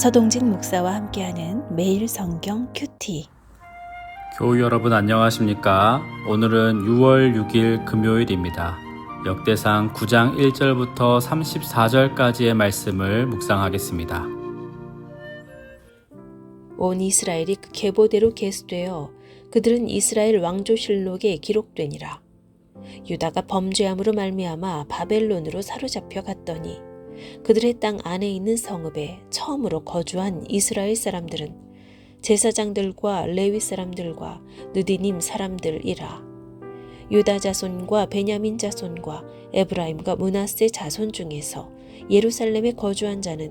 서동진 목사와 함께하는 매일 성경 큐티. 교우 여러분 안녕하십니까? 오늘은 6월 6일 금요일입니다. 역대상 9장 1절부터 34절까지의 말씀을 묵상하겠습니다. 온 이스라엘이 그 계보대로 계수되어 그들은 이스라엘 왕조실록에 기록되니라. 유다가 범죄함으로 말미암아 바벨론으로 사로잡혀 갔더니 그들의 땅 안에 있는 성읍에 처음으로 거주한 이스라엘 사람들은 제사장들과 레위 사람들과 느디님 사람들이라. 유다 자손과 베냐민 자손과 에브라임과 므낫세 자손 중에서 예루살렘에 거주한 자는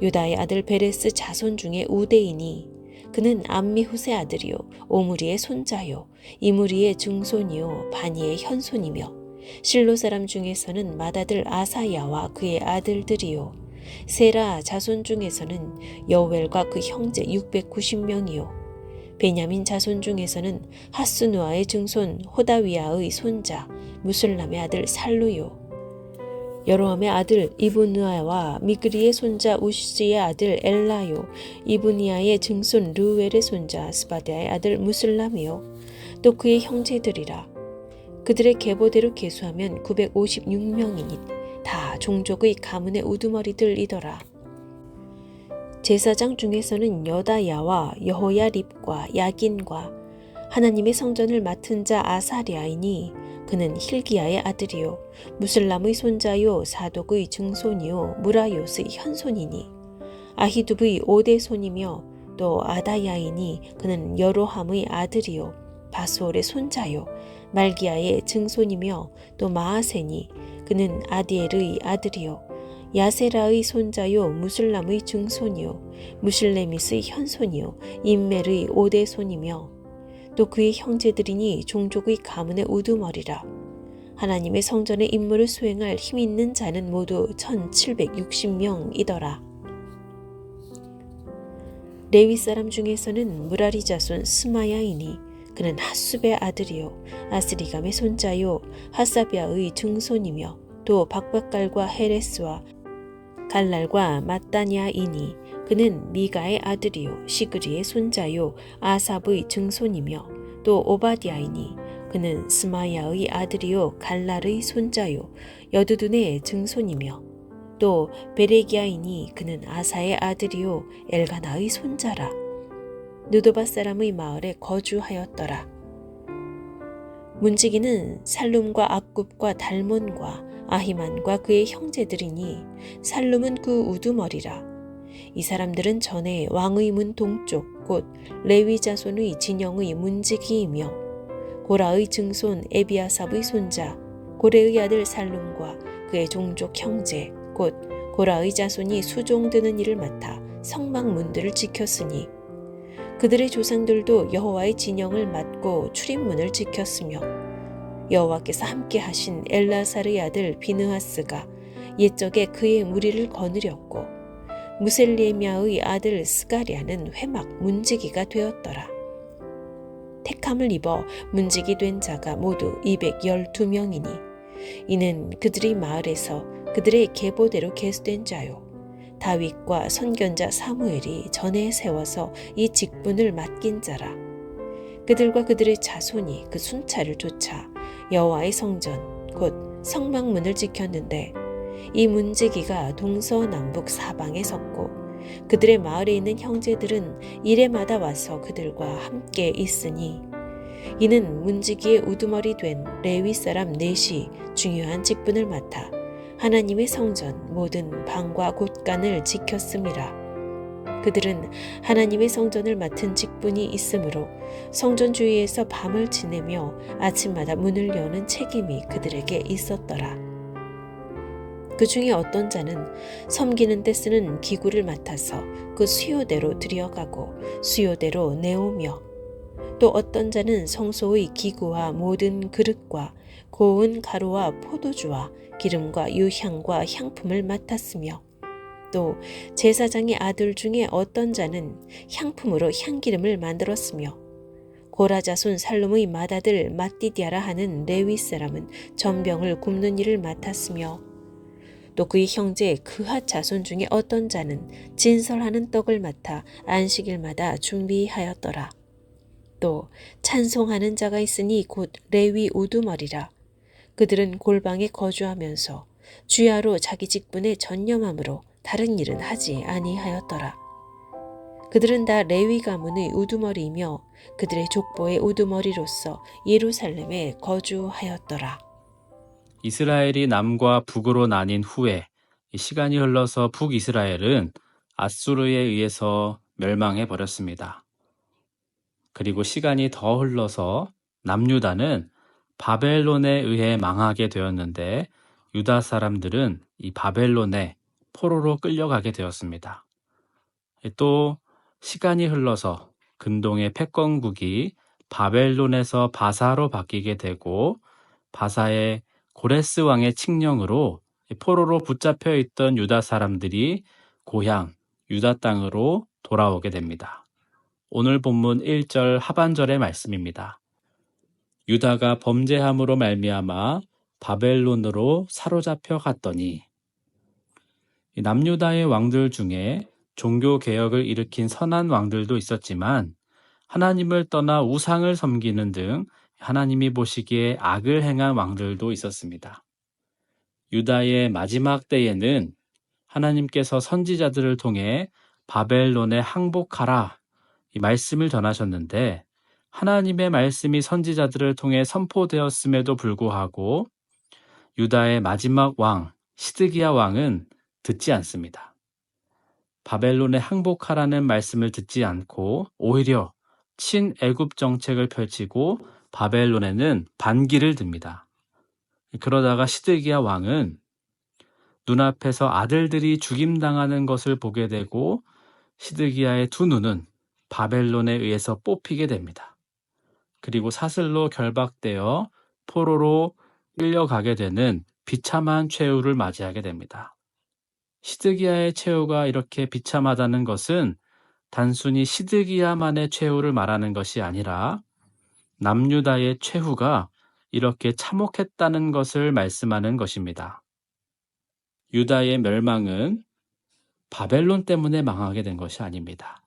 유다의 아들 베레스 자손 중에 우대이니 그는 암미후세 아들이요 오므리의 손자요 이므리의 증손이요 바니의 현손이며 실로 사람 중에서는 맏아들 아사야와 그의 아들들이요 세라 자손 중에서는 여웰과 그 형제 690명이요 베냐민 자손 중에서는 하스누아의 증손 호다위아의 손자 무술람의 아들 살루요 여로함의 아들 이브누아와 미그리의 손자 우시의 아들 엘라요 이브니아의 증손 르웰의 손자 스바디아의 아들 무술람이요 또 그의 형제들이라. 그들의 계보대로 계수하면 956명이니 다 종족의 가문의 우두머리들이더라. 제사장 중에서는 여다야와 여호야립과 야긴과 하나님의 성전을 맡은 자 아사랴이니 그는 힐기야의 아들이요 무슬람의 손자요 사독의 증손이요 무라요스의 현손이니 아히두브의 오대손이며 또 아다야이니 그는 여로함의 아들이요 바수올의 손자요 말기야의 증손이며 또 마아세니 그는 아디엘의 아들이요 야세라의 손자요 무슬람의 증손이요 무실레미스의 현손이요 임멜의 오대손이며 또 그의 형제들이니 종족의 가문의 우두머리라. 하나님의 성전의 임무를 수행할 힘 있는 자는 모두 1760명이더라. 레위 사람 중에서는 무라리 자손 스마야이니 그는 핫숲의 아들이요 아스리감의 손자요 하사비아의 증손이며 또 박박갈과 헤레스와 갈랄과 마따냐이니 그는 미가의 아들이요 시그리의 손자요 아삽의 증손이며 또 오바디아이니 그는 스마야의 아들이요 갈랄의 손자요 여두둔의 증손이며 또 베레기아이니 그는 아사의 아들이요 엘가나의 손자라. 느도바 사람의 마을에 거주하였더라. 문지기는 살룸과 악굽과 달몬과 아히만과 그의 형제들이니 살룸은 그 우두머리라. 이 사람들은 전에 왕의 문 동쪽 곧 레위 자손의 진영의 문지기이며 고라의 증손 에비아삽의 손자 고레의 아들 살룸과 그의 종족 형제 곧 고라의 자손이 수종드는 일을 맡아 성막문들을 지켰으니 그들의 조상들도 여호와의 진영을 맡고 출입문을 지켰으며 여호와께서 함께 하신 엘라살의 아들 비느하스가 옛적에 그의 무리를 거느렸고 무셀레미아의 아들 스가랴는 회막 문지기가 되었더라. 택함을 입어 문지기 된 자가 모두 212명이니 이는 그들이 마을에서 그들의 계보대로 계수된 자요 다윗과 선견자 사무엘이 전에 세워서 이 직분을 맡긴 자라. 그들과 그들의 자손이 그 순찰을 쫓아 여호와의 성전 곧 성막문을 지켰는데 이 문지기가 동서남북 사방에 섰고 그들의 마을에 있는 형제들은 이레마다 와서 그들과 함께 있으니 이는 문지기의 우두머리 된 레위 사람 넷이 중요한 직분을 맡아 하나님의 성전 모든 방과 곳간을 지켰음이라. 그들은 하나님의 성전을 맡은 직분이 있으므로 성전 주위에서 밤을 지내며 아침마다 문을 여는 책임이 그들에게 있었더라. 그 중에 어떤 자는 섬기는 데 쓰는 기구를 맡아서 그 수요대로 들여가고 수요대로 내오며 또 어떤 자는 성소의 기구와 모든 그릇과 고운 가루와 포도주와 기름과 유향과 향품을 맡았으며 또 제사장의 아들 중에 어떤 자는 향품으로 향기름을 만들었으며 고라 자손 살룸의 맏아들 mat디디아라 하는 레위 사람은 전병을 굽는 일을 맡았으며 또 그의 형제 그핫 자손 중에 어떤 자는 진설하는 떡을 맡아 안식일마다 준비하였더라. 또 찬송하는 자가 있으니 곧 레위 우두머리라. 그들은 골방에 거주하면서 주야로 자기 직분에 전념함으로 다른 일은 하지 아니하였더라. 그들은 다 레위 가문의 우두머리이며 그들의 족보의 우두머리로서 예루살렘에 거주하였더라. 이스라엘이 남과 북으로 나뉜 후에 시간이 흘러서 북이스라엘은 아수르에 의해서 멸망해 버렸습니다. 그리고 시간이 더 흘러서 남유다는 바벨론에 의해 망하게 되었는데 유다 사람들은 이 바벨론에 포로로 끌려가게 되었습니다. 또 시간이 흘러서 근동의 패권국이 바벨론에서 바사로 바뀌게 되고 바사의 고레스 왕의 칙령으로 포로로 붙잡혀 있던 유다 사람들이 고향 유다 땅으로 돌아오게 됩니다. 오늘 본문 1절 하반절의 말씀입니다. 유다가 범죄함으로 말미암아 바벨론으로 사로잡혀 갔더니 남유다의 왕들 중에 종교 개혁을 일으킨 선한 왕들도 있었지만 하나님을 떠나 우상을 섬기는 등 하나님이 보시기에 악을 행한 왕들도 있었습니다. 유다의 마지막 때에는 하나님께서 선지자들을 통해 바벨론에 항복하라 이 말씀을 전하셨는데 하나님의 말씀이 선지자들을 통해 선포되었음에도 불구하고 유다의 마지막 왕 시드기야 왕은 듣지 않습니다. 바벨론에 항복하라는 말씀을 듣지 않고 오히려 친애굽 정책을 펼치고 바벨론에는 반기를 듭니다. 그러다가 시드기야 왕은 눈앞에서 아들들이 죽임당하는 것을 보게 되고 시드기야의 두 눈은 바벨론에 의해서 뽑히게 됩니다. 그리고 사슬로 결박되어 포로로 끌려가게 되는 비참한 최후를 맞이하게 됩니다. 시드기야의 최후가 이렇게 비참하다는 것은 단순히 시드기야만의 최후를 말하는 것이 아니라 남유다의 최후가 이렇게 참혹했다는 것을 말씀하는 것입니다. 유다의 멸망은 바벨론 때문에 망하게 된 것이 아닙니다.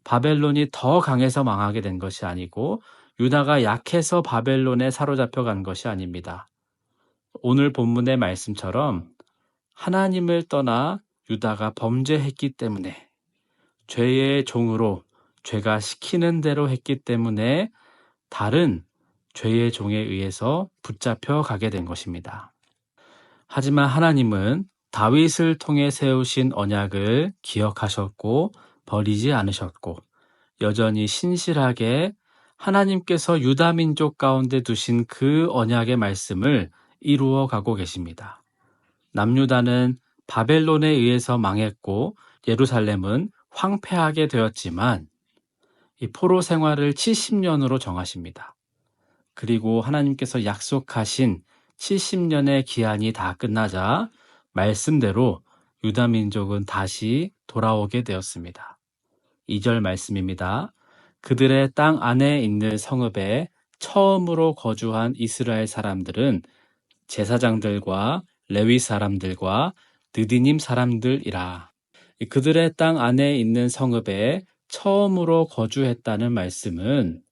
바벨론이 더 강해서 망하게 된 것이 아니고 유다가 약해서 바벨론에 사로잡혀 간 것이 아닙니다. 오늘 본문의 말씀처럼 하나님을 떠나 유다가 범죄했기 때문에 죄의 종으로 죄가 시키는 대로 했기 때문에 다른 죄의 종에 의해서 붙잡혀 가게 된 것입니다. 하지만 하나님은 다윗을 통해 세우신 언약을 기억하셨고 버리지 않으셨고 여전히 신실하게 하나님께서 유다 민족 가운데 두신 그 언약의 말씀을 이루어 가고 계십니다. 남유다는 바벨론에 의해서 망했고 예루살렘은 황폐하게 되었지만 이 포로 생활을 70년으로 정하십니다. 그리고 하나님께서 약속하신 70년의 기한이 다 끝나자 말씀대로 유다 민족은 다시 돌아오게 되었습니다. 2절 말씀입니다. 그들의 땅 안에 있는 성읍에 처음으로 거주한 이스라엘 사람들은 제사장들과 레위 사람들과 느디님 사람들이라. 그들의 땅 안에 있는 성읍에 처음으로 거주했다는 말씀은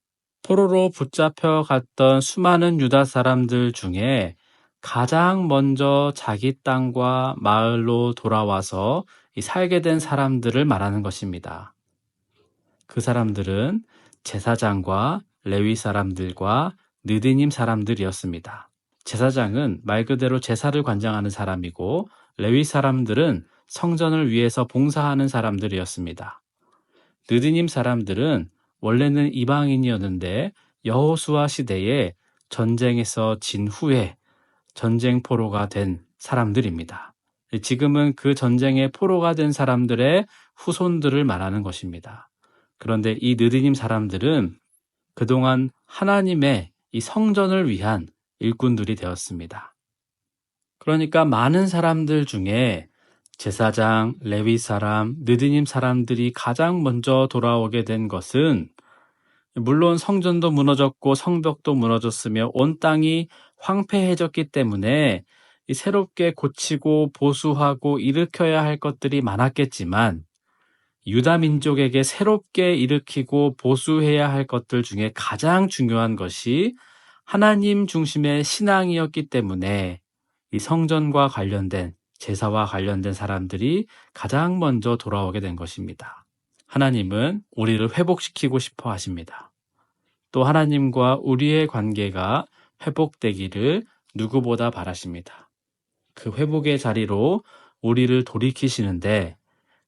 포로로 붙잡혀 갔던 수많은 유다 사람들 중에 가장 먼저 자기 땅과 마을로 돌아와서 살게 된 사람들을 말하는 것입니다. 그 사람들은 제사장과 레위 사람들과 느디님 사람들이었습니다. 제사장은 말 그대로 제사를 관장하는 사람이고 레위 사람들은 성전을 위해서 봉사하는 사람들이었습니다. 느디님 사람들은 원래는 이방인이었는데 여호수아 시대에 전쟁에서 진 후에 전쟁 포로가 된 사람들입니다. 지금은 그 전쟁의 포로가 된 사람들의 후손들을 말하는 것입니다. 그런데 이 느디님 사람들은 그동안 하나님의 이 성전을 위한 일꾼들이 되었습니다. 그러니까 많은 사람들 중에 제사장, 레위 사람, 느디님 사람들이 가장 먼저 돌아오게 된 것은 물론 성전도 무너졌고 성벽도 무너졌으며 온 땅이 황폐해졌기 때문에 이 새롭게 고치고 보수하고 일으켜야 할 것들이 많았겠지만 유다 민족에게 새롭게 일으키고 보수해야 할 것들 중에 가장 중요한 것이 하나님 중심의 신앙이었기 때문에 이 성전과 관련된 제사와 관련된 사람들이 가장 먼저 돌아오게 된 것입니다. 하나님은 우리를 회복시키고 싶어 하십니다. 또 하나님과 우리의 관계가 회복되기를 누구보다 바라십니다. 그 회복의 자리로 우리를 돌이키시는데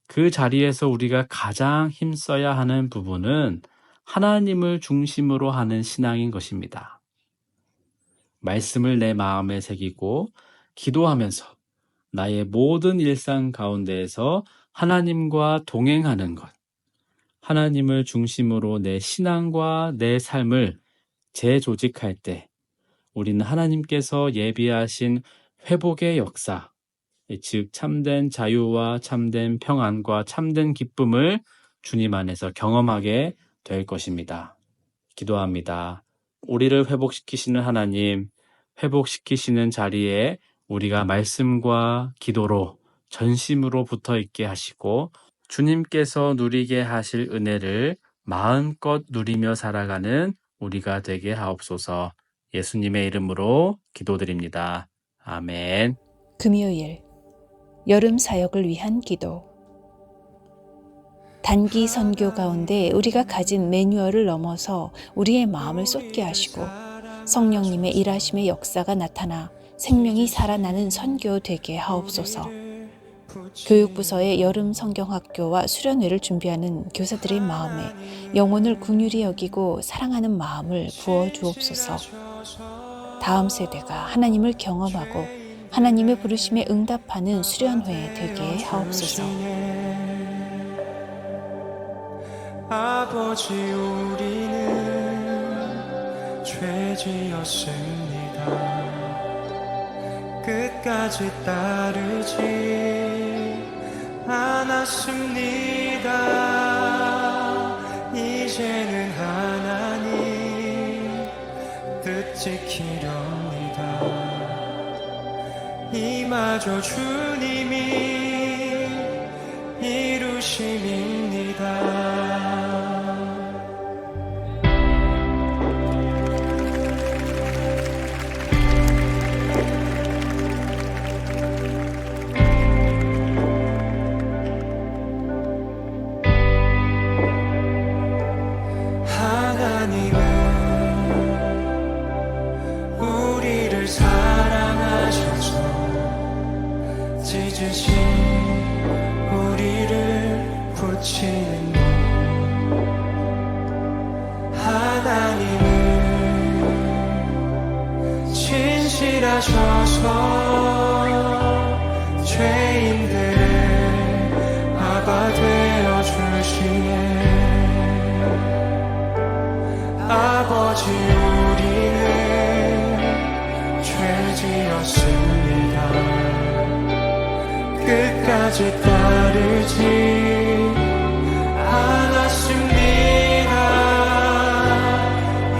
그 자리에서 우리가 가장 힘써야 하는 부분은 하나님을 중심으로 하는 신앙인 것입니다. 말씀을 내 마음에 새기고 기도하면서 나의 모든 일상 가운데에서 하나님과 동행하는 것, 하나님을 중심으로 내 신앙과 내 삶을 재조직할 때 우리는 하나님께서 예비하신 회복의 역사, 즉 참된 자유와 참된 평안과 참된 기쁨을 주님 안에서 경험하게 될 것입니다. 기도합니다. 우리를 회복시키시는 하나님, 회복시키시는 자리에 우리가 말씀과 기도로 전심으로 붙어 있게 하시고 주님께서 누리게 하실 은혜를 마음껏 누리며 살아가는 우리가 되게 하옵소서. 예수님의 이름으로 기도드립니다. 아멘. 금요일 여름 사역을 위한 기도. 단기 선교 가운데 우리가 가진 매뉴얼을 넘어서 우리의 마음을 쏟게 하시고 성령님의 일하심의 역사가 나타나 생명이 살아나는 선교 되게 하옵소서. 교육부서의 여름 성경학교와 수련회를 준비하는 교사들의 마음에 영혼을 긍휼히 여기고 사랑하는 마음을 부어 주옵소서. 다음 세대가 하나님을 경험하고 하나님의 부르심에 응답하는 수련회 되게 하옵소서. 아버지, 우리는 죄지었습니다. 끝까지 따르지 않았습니다. 이제는 하나님 뜻 지키렵니다. 이마저 주님이 이루심입니다. 찢으신 우리를 고치는 하나님은 진실하셔서 죄인들의 아바 되어 주시네. 아버지, 우리는 죄지었습니다. 끝까지 따르지 않았습니다.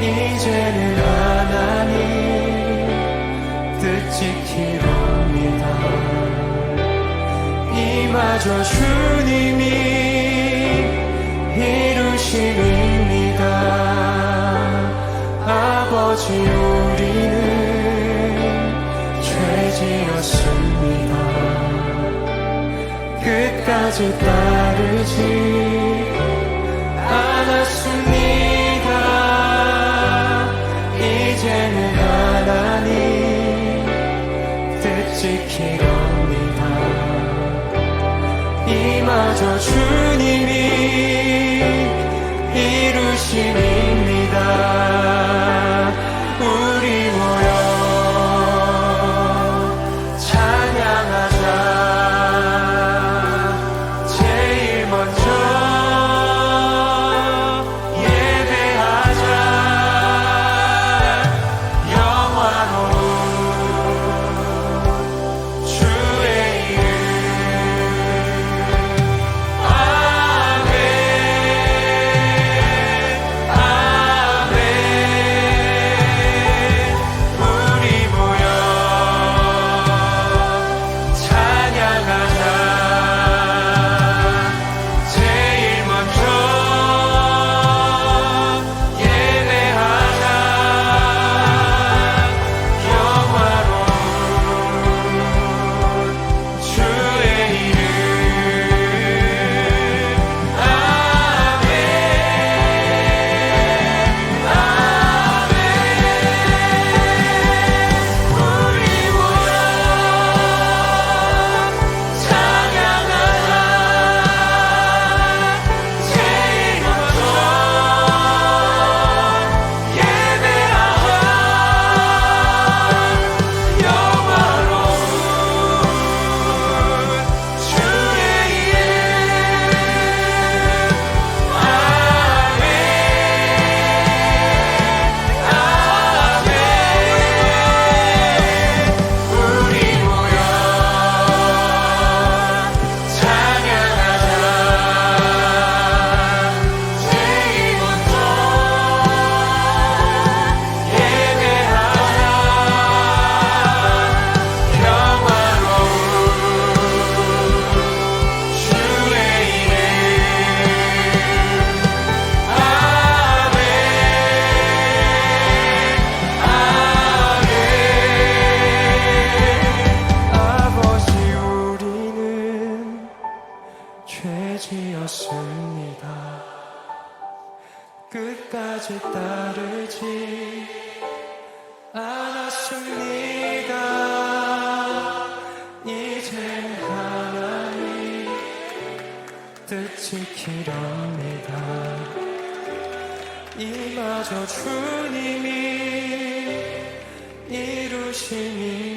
이제는 하나님 뜻 지키렵니다. 이마저 주님이 이루심입니다. 아버지, 우리는 죄지었습니다. 끝까지 따르지 않았습니다. 이제는 하나님 뜻 지키렵니다. 이마저 주님이 이루심입니다. 우리 모여 지키렵니다. 이마저 주님이 이루심입니다.